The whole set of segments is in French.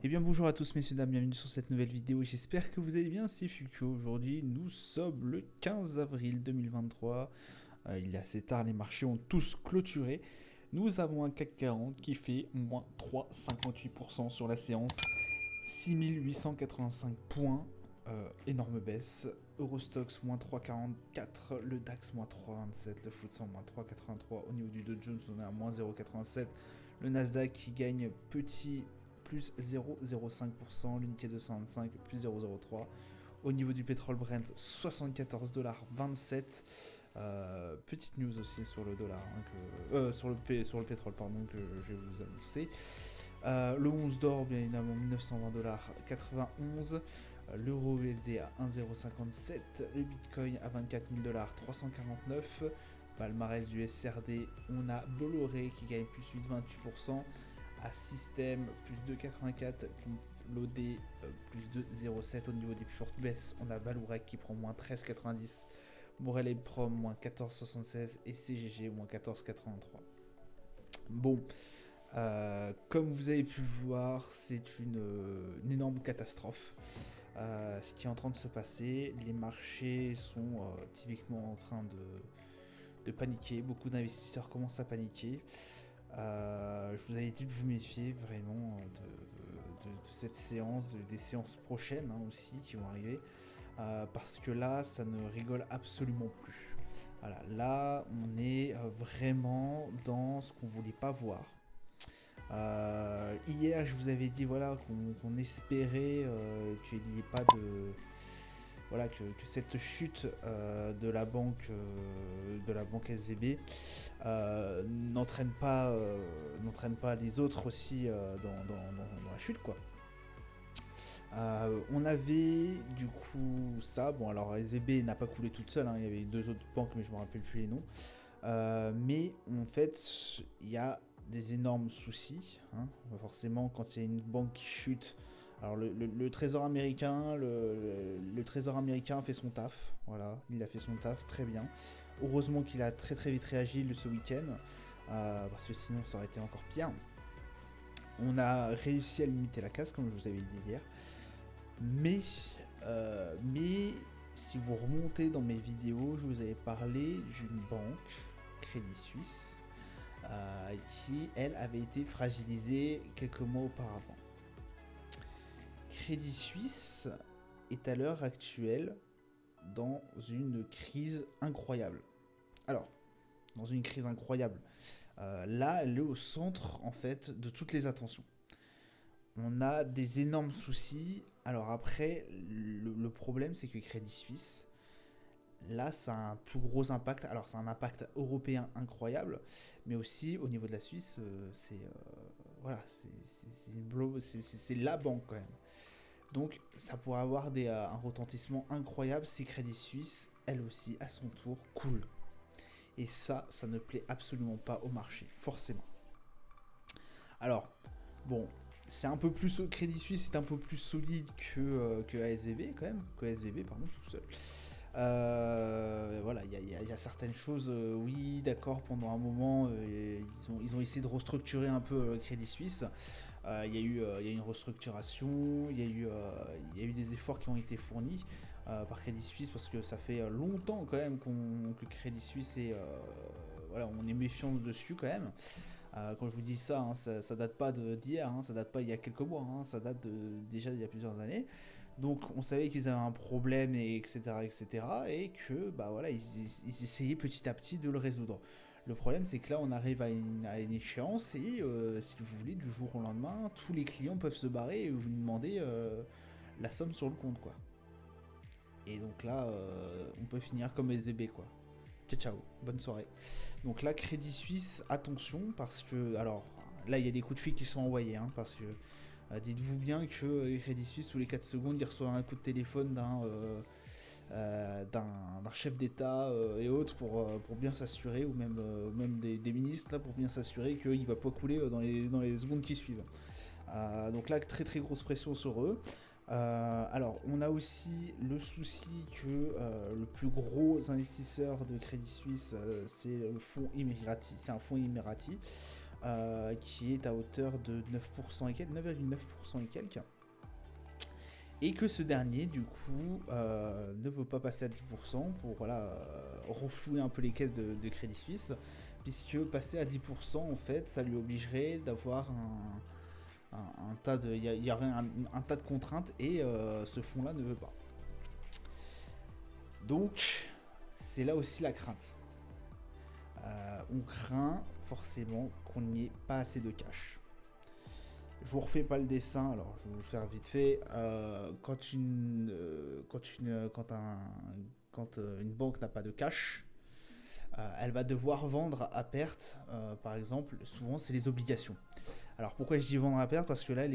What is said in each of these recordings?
Eh bien bonjour à tous messieurs dames, bienvenue sur cette nouvelle vidéo, j'espère que vous allez bien, c'est Fukio. Aujourd'hui nous sommes le 15 avril 2023, il est assez tard, les marchés ont tous clôturé. Nous avons un CAC 40 qui fait moins 3,58% sur la séance, 6885 points, énorme baisse. Eurostox moins 3,44, le DAX moins 3,27, le FTSE moins 3,83, au niveau du Dow Jones on est à moins 0,87, le Nasdaq qui gagne petit plus 0,05%, l'unité 225 plus 0,03. Au niveau du pétrole Brent, 74,27$. Petite news aussi sur le dollar, sur le pétrole, pardon, que je vais vous annoncer. Le 11 d'or, bien évidemment, 1920,91$. L'euro USD à 1,057$. Le bitcoin à 24 000$, 349$. Palmarès du SRD, on a Bolloré qui gagne plus 8,28%. À Système, plus 2,84, Lodé, plus 2,07. Au niveau des plus fortes baisses, on a Valourec qui prend moins 13,90, Morel et Prom, moins 14,76 et CGG, moins 14,83. Bon, comme vous avez pu le voir, c'est une énorme catastrophe. Ce qui est en train de se passer, les marchés sont typiquement en train de paniquer, beaucoup d'investisseurs commencent à paniquer. Je vous avais dit de vous méfier vraiment de cette séance, des séances prochaines aussi qui vont arriver, parce que là, ça ne rigole absolument plus. Voilà, là, on est vraiment dans ce qu'on voulait pas voir. Hier, je vous avais dit voilà qu'on espérait qu'il n'y ait pas de voilà que cette chute de la banque SVB n'entraîne pas les autres aussi dans la chute quoi. On avait du coup ça, bon alors SVB n'a pas coulé toute seule, il y avait deux autres banques mais je me rappelle plus les noms. Mais en fait il y a des énormes soucis, forcément quand il y a une banque qui chute. Alors le trésor américain, le trésor américain a fait son taf, voilà, il a fait son taf très bien. Heureusement qu'il a très très vite réagi ce week-end, parce que sinon ça aurait été encore pire. On a réussi à limiter la casse comme je vous avais dit hier, mais si vous remontez dans mes vidéos, je vous avais parlé d'une banque, Crédit Suisse, qui elle avait été fragilisée quelques mois auparavant. Crédit Suisse est à l'heure actuelle dans une crise incroyable. Alors, dans une crise incroyable. Là, elle est au centre, en fait, de toutes les attentions. On a des énormes soucis. Alors après, le problème, c'est que Crédit Suisse, là, ça a un plus gros impact. Alors, c'est un impact européen incroyable, mais aussi au niveau de la Suisse, voilà, c'est la banque quand même. Donc ça pourrait avoir un retentissement incroyable si Crédit Suisse, elle aussi, à son tour, coule. Et ça ne plaît absolument pas au marché, forcément. Alors, bon, c'est un peu plus... Crédit Suisse est un peu plus solide que ASVB, quand même. Que SVB, pardon, tout seul. Voilà, il y a certaines choses, oui, d'accord, pendant un moment, ils ont essayé de restructurer un peu Crédit Suisse. Il y a eu une restructuration, il y a eu des efforts qui ont été fournis par Crédit Suisse parce que ça fait longtemps quand même que Crédit Suisse est, voilà, on est méfiant dessus quand même. Quand je vous dis ça, ça date pas d'hier, ça date pas il y a quelques mois, ça date déjà il y a plusieurs années. Donc on savait qu'ils avaient un problème, et etc., etc., et que bah voilà, ils essayaient petit à petit de le résoudre. Le problème, c'est que là, on arrive à une échéance et si vous voulez, du jour au lendemain, tous les clients peuvent se barrer et vous demander la somme sur le compte, quoi. Et donc là, on peut finir comme SVB, quoi. Ciao, ciao, bonne soirée. Donc là, Crédit Suisse, attention, parce que, alors, là, il y a des coups de fil qui sont envoyés, parce que dites-vous bien que Crédit Suisse, tous les 4 secondes, il reçoit un coup de téléphone d'un chef d'État et autres pour bien s'assurer, ou même des ministres là, pour bien s'assurer qu'il ne va pas couler dans les secondes qui suivent. Donc là, très très grosse pression sur eux. Alors, on a aussi le souci que le plus gros investisseur de Crédit Suisse, c'est le fonds Emirati. C'est un fonds Emirati. qui est à hauteur de 9% et quelques, 9,9% et quelques. Et que ce dernier, du coup, ne veut pas passer à 10% pour renflouer un peu les caisses de Crédit Suisse, puisque passer à 10%, en fait, ça lui obligerait d'avoir un tas de, il y aurait un tas de contraintes et ce fonds-là ne veut pas. Donc, c'est là aussi la crainte. On craint forcément qu'on n'y ait pas assez de cash. Je vous refais pas le dessin, alors je vais vous le faire vite fait. Quand une banque n'a pas de cash, elle va devoir vendre à perte. Par exemple, souvent c'est les obligations. Alors pourquoi je dis vendre à perte? Parce que là,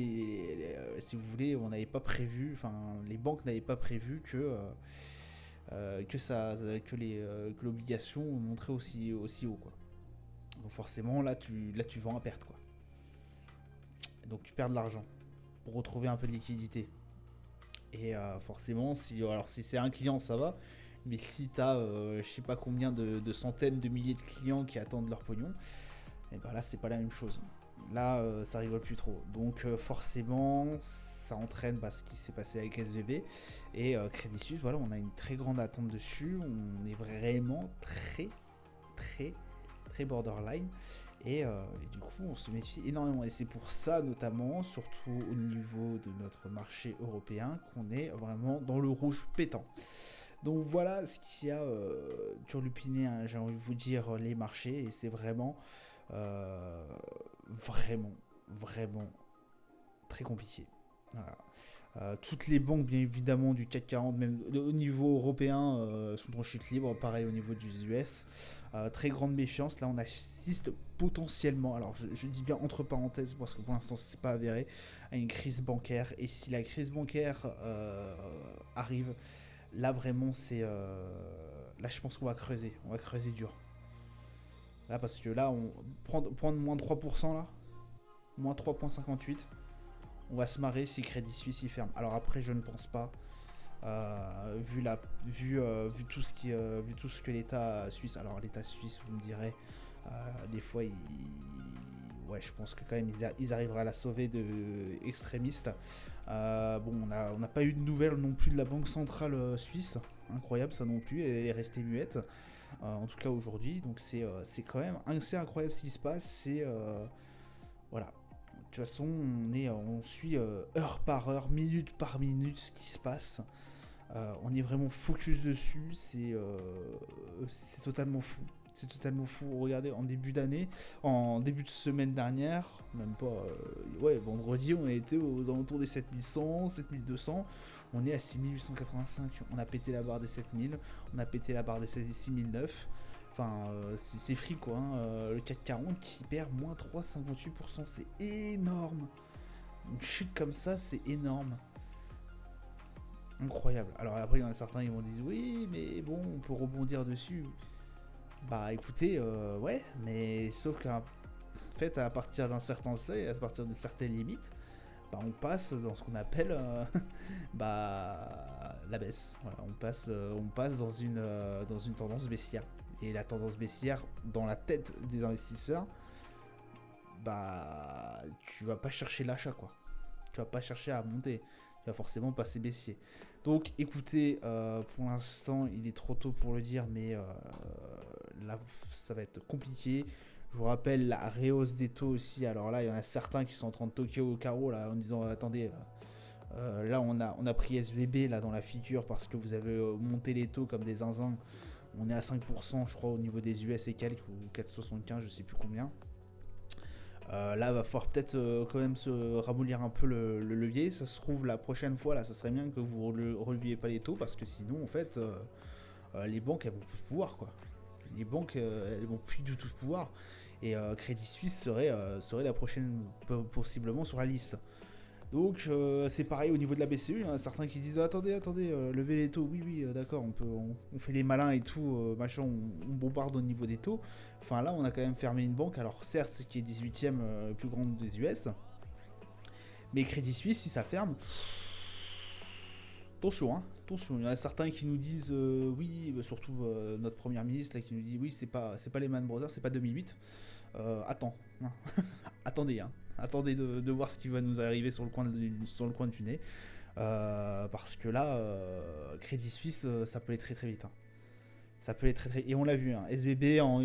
si vous voulez, on n'avait pas prévu, enfin les banques n'avaient pas prévu que l'obligation montrait aussi haut, quoi. Donc forcément là tu vends à perte, quoi. Donc tu perds de l'argent pour retrouver un peu de liquidité. Et forcément, si c'est un client, ça va. Mais si tu as je sais pas combien de centaines de milliers de clients qui attendent leur pognon, et ben là c'est pas la même chose. Là ça rigole plus trop. Donc forcément ça entraîne ce qui s'est passé avec SVB et Crédit Suisse. Voilà, on a une très grande attente dessus. On est vraiment très très très borderline. Et du coup, on se méfie énormément. Et c'est pour ça, notamment, surtout au niveau de notre marché européen, qu'on est vraiment dans le rouge pétant. Donc voilà ce qui a turlupiné, hein, j'ai envie de vous dire, les marchés. Et c'est vraiment, vraiment très compliqué. Voilà. Toutes les banques, bien évidemment, du CAC 40, même au niveau européen, sont en chute libre. Pareil au niveau du US. Très grande méfiance. Là, on assiste potentiellement, alors je dis bien entre parenthèses parce que pour l'instant, c'est pas avéré, à une crise bancaire. Et si la crise bancaire arrive, là, vraiment, là, je pense qu'on va creuser. On va creuser dur. Là, parce que là, prendre moins 3%, là, moins 3,58%. On va se marrer si Crédit Suisse y ferme. Alors après, je ne pense pas. Vu tout ce que l'État suisse. Alors l'État suisse, vous me direz, des fois, je pense que quand même ils arriveraient à la sauver de extrémistes. On n'a pas eu de nouvelles non plus de la Banque centrale suisse. Incroyable ça non plus. Elle est restée muette. En tout cas aujourd'hui. Donc c'est quand même assez incroyable ce qui se passe. Voilà. De toute façon, on suit heure par heure, minute par minute ce qui se passe. On est vraiment focus dessus. C'est totalement fou. C'est totalement fou. Regardez, en début de semaine dernière, même pas. Vendredi, on a été aux alentours des 7100, 7200. On est à 6885. On a pété la barre des 7000. On a pété la barre des 6009. Enfin, c'est free quoi. Le CAC 40 qui perd moins 3,58%, c'est énorme. Une chute comme ça, c'est énorme. Incroyable. Alors après, il y en a certains qui vont dire oui, mais bon, on peut rebondir dessus. Bah écoutez, ouais, mais sauf qu'en fait, à partir d'un certain seuil, à partir de certaines limites, on passe dans ce qu'on appelle la baisse. Voilà, on passe dans une tendance baissière. Et la tendance baissière, dans la tête des investisseurs, tu vas pas chercher l'achat, quoi. Tu vas pas chercher à monter. Tu vas forcément passer baissier. Donc, écoutez, pour l'instant, il est trop tôt pour le dire, mais là, ça va être compliqué. Je vous rappelle la rehausse des taux aussi. Alors là, il y en a certains qui sont en train de toquer au carreau là, en disant attendez, là on a pris SVB là dans la figure parce que vous avez monté les taux comme des zinzins. On est à 5% je crois au niveau des US et quelques, ou 4,75, je sais plus combien. Là va falloir peut-être quand même se ramollir un peu le levier. Ça se trouve la prochaine fois là, ça serait bien que vous releviez pas les taux parce que sinon en fait les banques elles vont plus pouvoir quoi. Les banques elles vont plus du tout pouvoir et Crédit Suisse serait la prochaine possiblement sur la liste. Donc c'est pareil au niveau de la BCE, il y en a certains qui disent attendez, levez les taux, oui d'accord, on fait les malins et tout, machin, on bombarde au niveau des taux. Enfin là on a quand même fermé une banque, alors certes qui est 18ème plus grande des US, mais Crédit Suisse si ça ferme, attention, il y en a certains qui nous disent oui, surtout notre première ministre là, qui nous dit oui c'est pas Lehman Brothers, c'est pas 2008. attends, hein. Attendez, hein. Attendez de voir ce qui va nous arriver sur le coin du nez. Parce que là, Crédit Suisse, ça peut aller très très vite, hein. Ça peut aller très très vite. Et on l'a vu, hein. SVB en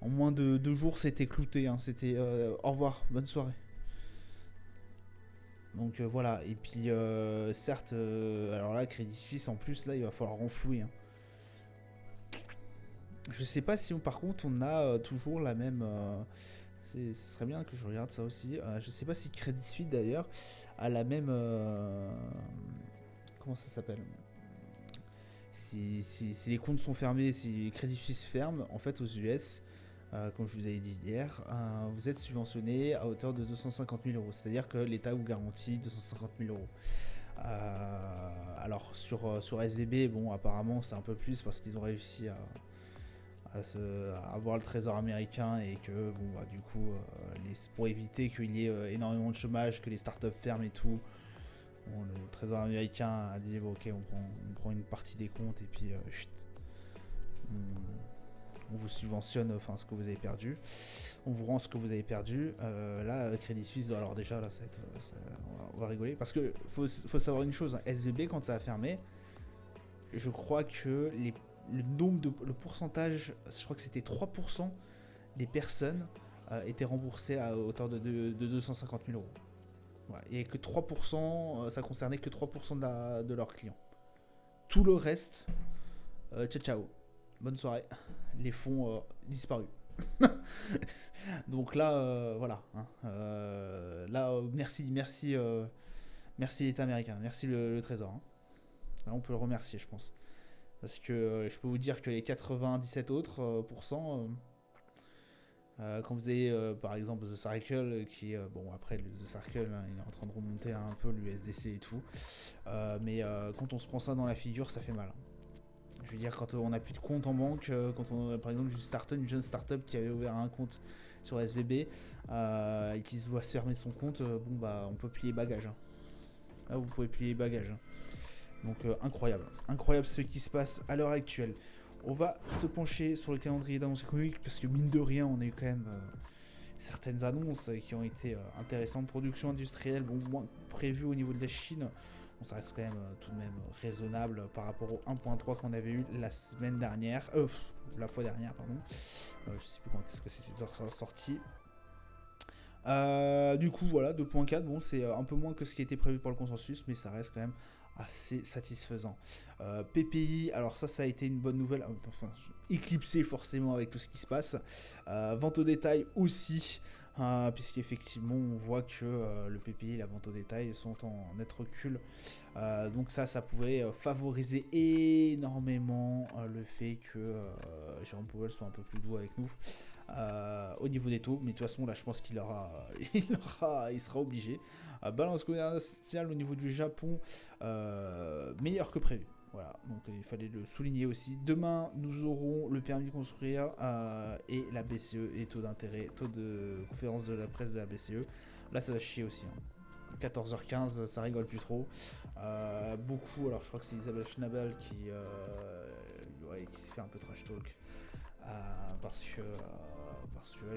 moins de 2 jours, c'était clouté, hein. C'était au revoir, bonne soirée. Donc voilà. Et puis certes, alors là, Crédit Suisse en plus, là, il va falloir renflouer, hein. Je sais pas si par contre on a toujours la même. Ce serait bien que je regarde ça aussi. Je sais pas si Crédit Suisse d'ailleurs a la même. Comment ça s'appelle, si les comptes sont fermés, si Crédit Suisse ferme, en fait aux US, comme je vous avais dit hier, vous êtes subventionné à hauteur de 250 000 euros. C'est-à-dire que l'État vous garantit 250 000 euros. Alors sur SVB, bon apparemment c'est un peu plus parce qu'ils ont réussi à avoir le trésor américain et que bon bah du coup pour éviter qu'il y ait énormément de chômage, que les startups ferment et tout. Bon, le trésor américain a dit bon, ok, on prend une partie des comptes et puis chut, on vous subventionne ce que vous avez perdu, on vous rend ce que vous avez perdu. Là, Crédit Suisse, alors déjà là, on va rigoler parce que faut savoir une chose, hein, SVB quand ça a fermé, je crois que le pourcentage, je crois que c'était 3% des personnes étaient remboursées à hauteur de 250 000 euros. Ouais, et que 3%, ça concernait que 3% de leurs clients. Tout le reste, ciao ciao, bonne soirée, les fonds disparus. Donc là, voilà, hein, là, merci l'État américain, merci le Trésor, hein. Là, on peut le remercier, je pense. Parce que je peux vous dire que les 97 autres pourcents, quand vous avez par exemple The Circle, qui bon après The Circle, hein, il est en train de remonter un peu l'USDC et tout, mais quand on se prend ça dans la figure, ça fait mal. Je veux dire, quand on n'a plus de compte en banque, quand on a par exemple une jeune startup qui avait ouvert un compte sur SVB et qui doit se fermer son compte, bon bah on peut plier bagages, hein. Là vous pouvez plier bagages, hein. Donc incroyable ce qui se passe à l'heure actuelle. On va se pencher sur le calendrier d'annonces économiques parce que mine de rien, on a eu quand même certaines annonces qui ont été intéressantes. Production industrielle, bon, moins prévue au niveau de la Chine. Bon, ça reste quand même tout de même raisonnable par rapport au 1.3 qu'on avait eu la semaine dernière. La fois dernière, pardon. Je sais plus quand est-ce que c'est sorti. Du coup, voilà, 2.4. Bon, c'est un peu moins que ce qui était prévu par le consensus, mais ça reste quand même assez satisfaisant. PPI, alors ça a été une bonne nouvelle, enfin éclipsé forcément avec tout ce qui se passe. Vente au détail aussi, puisqu'effectivement on voit que le PPI et la vente au détail sont en net recul. Donc ça pouvait favoriser énormément le fait que Jérôme Powell soit un peu plus doux avec nous. Au niveau des taux, mais de toute façon là je pense qu'il il sera obligé. Balance commerciale au niveau du Japon, meilleur que prévu. Voilà, donc il fallait le souligner aussi. Demain, nous aurons le permis de construire et la BCE et taux d'intérêt, taux de conférence de la presse de la BCE. Là, ça va chier aussi, hein. 14h15, ça rigole plus trop. Beaucoup, alors je crois que c'est Isabelle Schnabel qui s'est fait un peu trash talk. Parce que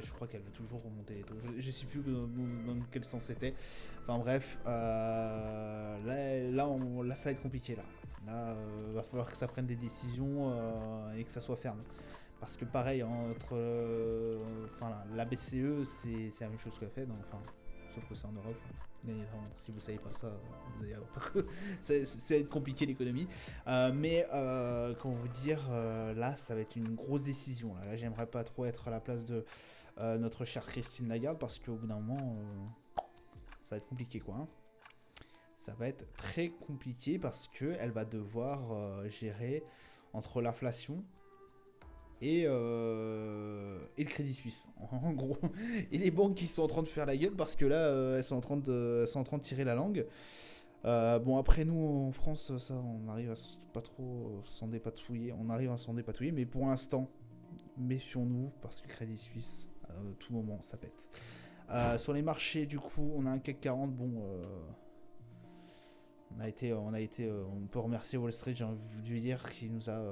je crois qu'elle veut toujours remonter les taux. Je sais plus dans quel sens c'était. Enfin bref, là ça va être compliqué là. Là, va falloir que ça prenne des décisions et que ça soit ferme. Parce que pareil, entre la BCE, c'est la même chose qu'elle fait, donc, sauf que c'est en Europe. Si vous savez pas ça, vous allez pas que ça va être compliqué l'économie. Mais comment vous dire, là, ça va être une grosse décision. Là, j'aimerais pas trop être à la place de notre chère Christine Lagarde parce qu'au bout d'un moment, ça va être compliqué, quoi, hein. Ça va être très compliqué parce que elle va devoir gérer entre l'inflation et le Crédit Suisse, en gros, et les banques qui sont en train de faire la gueule parce que là, elles sont en train de tirer la langue. Bon, après nous en France, ça, on arrive à pas trop s'en dépatouiller. On arrive à s'en dépatouiller, mais pour l'instant, méfions-nous parce que Crédit Suisse, à tout moment, ça pète. Sur les marchés, du coup, on a un CAC 40, bon. On peut remercier Wall Street, j'ai envie de lui dire, qui nous a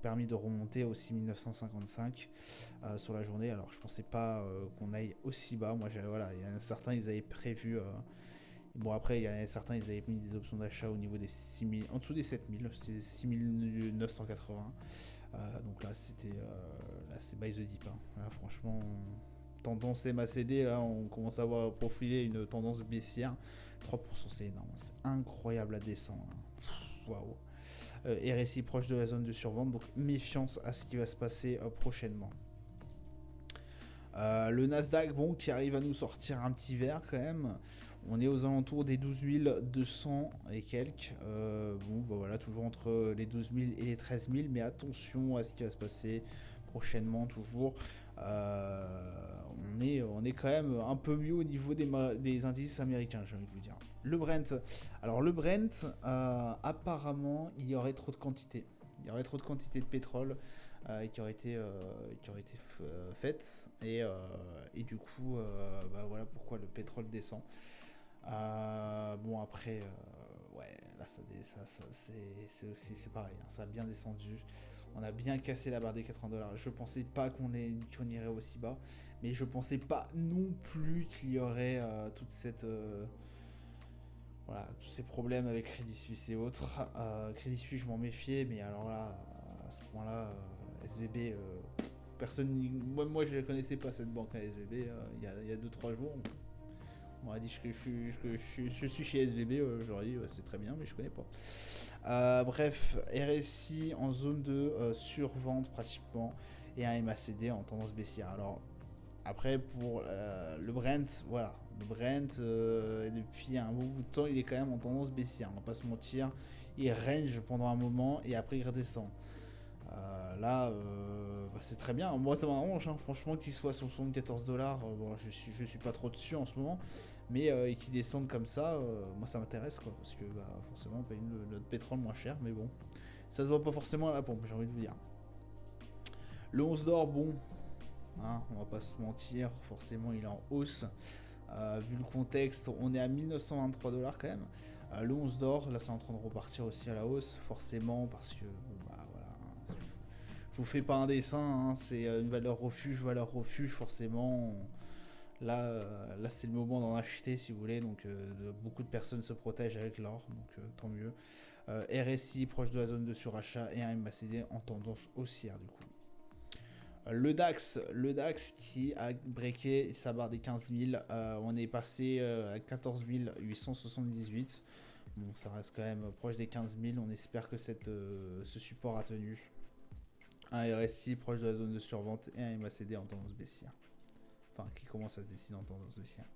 permis de remonter aux 6955 sur la journée. Alors je pensais pas qu'on aille aussi bas. Moi, voilà, il y en a certains, ils avaient prévu. Bon, après, il y en a certains, ils avaient mis des options d'achat au niveau des 6000, en dessous des 7000, c'est 6980. Donc là, là, c'est buy the dip. Hein. Là, franchement, tendance MACD, là, on commence à voir profiler une tendance baissière. 3%, c'est énorme, c'est incroyable à descendre. Waouh. RSI proche de la zone de survente, donc méfiance à ce qui va se passer prochainement. Le Nasdaq, bon, qui arrive à nous sortir un petit vert quand même. On est aux alentours des 12 200 et quelques. Bon, bah voilà, toujours entre les 12 000 et les 13 000, mais attention à ce qui va se passer prochainement, toujours. On est quand même un peu mieux au niveau des indices américains, j'ai envie de vous dire. Le Brent. Alors, le Brent, apparemment, il y aurait trop de quantité. Il y aurait trop de quantité de pétrole qui aurait été faite. Et du coup, bah voilà pourquoi le pétrole descend. Bon après, ouais, là c'est pareil, hein, ça a bien descendu. On a bien cassé la barre des 80$. Je pensais pas qu'on irait aussi bas, mais je pensais pas non plus qu'il y aurait voilà, tous ces problèmes avec Crédit Suisse et autres. Crédit Suisse, je m'en méfiais, mais alors là, à ce point-là, SVB, personne, moi je ne connaissais pas cette banque à SVB il y a 2-3 jours. On m'a dit que je suis chez SVB, j'aurais dit c'est très bien, mais je connais pas. Bref, RSI en zone de survente pratiquement et un MACD en tendance baissière. Alors après pour le Brent, voilà, le Brent depuis un bon bout de temps il est quand même en tendance baissière, on va pas se mentir. Il range pendant un moment et après il redescend. Là, bah, c'est très bien. Moi, ça m'arrange, hein, franchement, qu'il soit sur 74$. Bon, je suis pas trop dessus en ce moment, mais et qu'il descende comme ça, moi, ça m'intéresse, quoi, parce que bah, forcément, on paye notre pétrole moins cher, mais bon, ça se voit pas forcément à la pompe, j'ai envie de vous dire. Le 11 d'or, bon, hein, on va pas se mentir, forcément, il est en hausse. Vu le contexte, on est à 1923$ quand même. Le 11 d'or, là, c'est en train de repartir aussi à la hausse, forcément, parce que bon, bah voilà. Je vous fais pas un dessin, hein, c'est une valeur refuge, forcément. Là c'est le moment d'en acheter si vous voulez, donc beaucoup de personnes se protègent avec l'or, donc tant mieux. RSI proche de la zone de surachat et un MACD en tendance haussière du coup. Le DAX qui a breaké sa barre des 15 000, on est passé à 14 878. Bon, ça reste quand même proche des 15 000, on espère que ce support a tenu. Un RSI proche de la zone de survente et un MACD en tendance baissière. Enfin, qui commence à se décider en tendance baissière.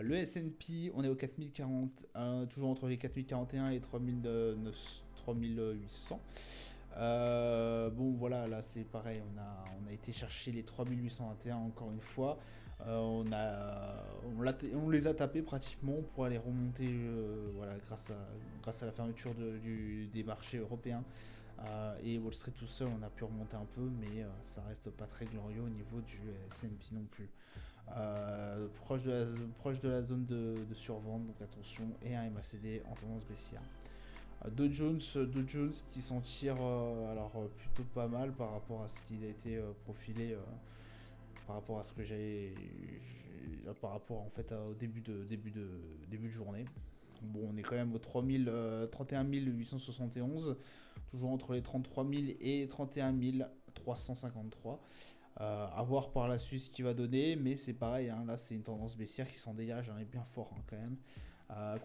Le S&P, on est au 4040, toujours entre les 4041 et 3800. Bon, voilà, là c'est pareil, on a été chercher les 3821 encore une fois. On les a tapés pratiquement pour aller remonter, voilà, grâce à la fermeture des marchés européens. Et Wall Street tout seul, on a pu remonter un peu, mais ça reste pas très glorieux au niveau du S&P non plus. Proche de la zone de survente, donc attention, et un MACD en tendance baissière. Dow Jones qui s'en tire plutôt pas mal par rapport à ce qu'il a été profilé, par rapport à ce que par rapport en fait au début de journée. Bon, on est quand même au 31 871, toujours entre les 33 000 et 31 353. À voir par la suite ce qu'il va donner, mais c'est pareil, hein, là c'est une tendance baissière qui s'en dégage, hein, et bien fort hein, quand même.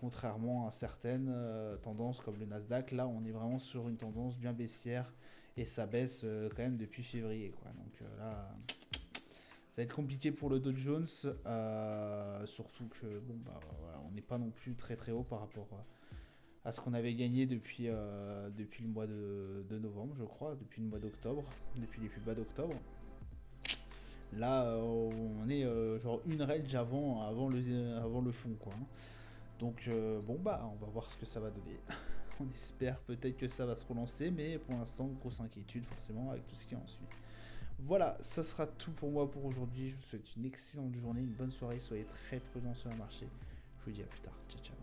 Contrairement à certaines tendances comme le Nasdaq, là on est vraiment sur une tendance bien baissière et ça baisse quand même depuis février, quoi. Donc là ça va être compliqué pour le Dow Jones, surtout que bon bah voilà, on n'est pas non plus très très haut par rapport à ce qu'on avait gagné depuis le mois de novembre, je crois, depuis le mois d'octobre, depuis les plus bas d'octobre. Là on est genre une range avant le fond, quoi. Donc bon bah on va voir ce que ça va donner. On espère peut-être que ça va se relancer, mais pour l'instant grosse inquiétude forcément avec tout ce qui en suit. Voilà, ça sera tout pour moi pour aujourd'hui. Je vous souhaite une excellente journée, une bonne soirée, soyez très prudents sur le marché. Je vous dis à plus tard, ciao ciao.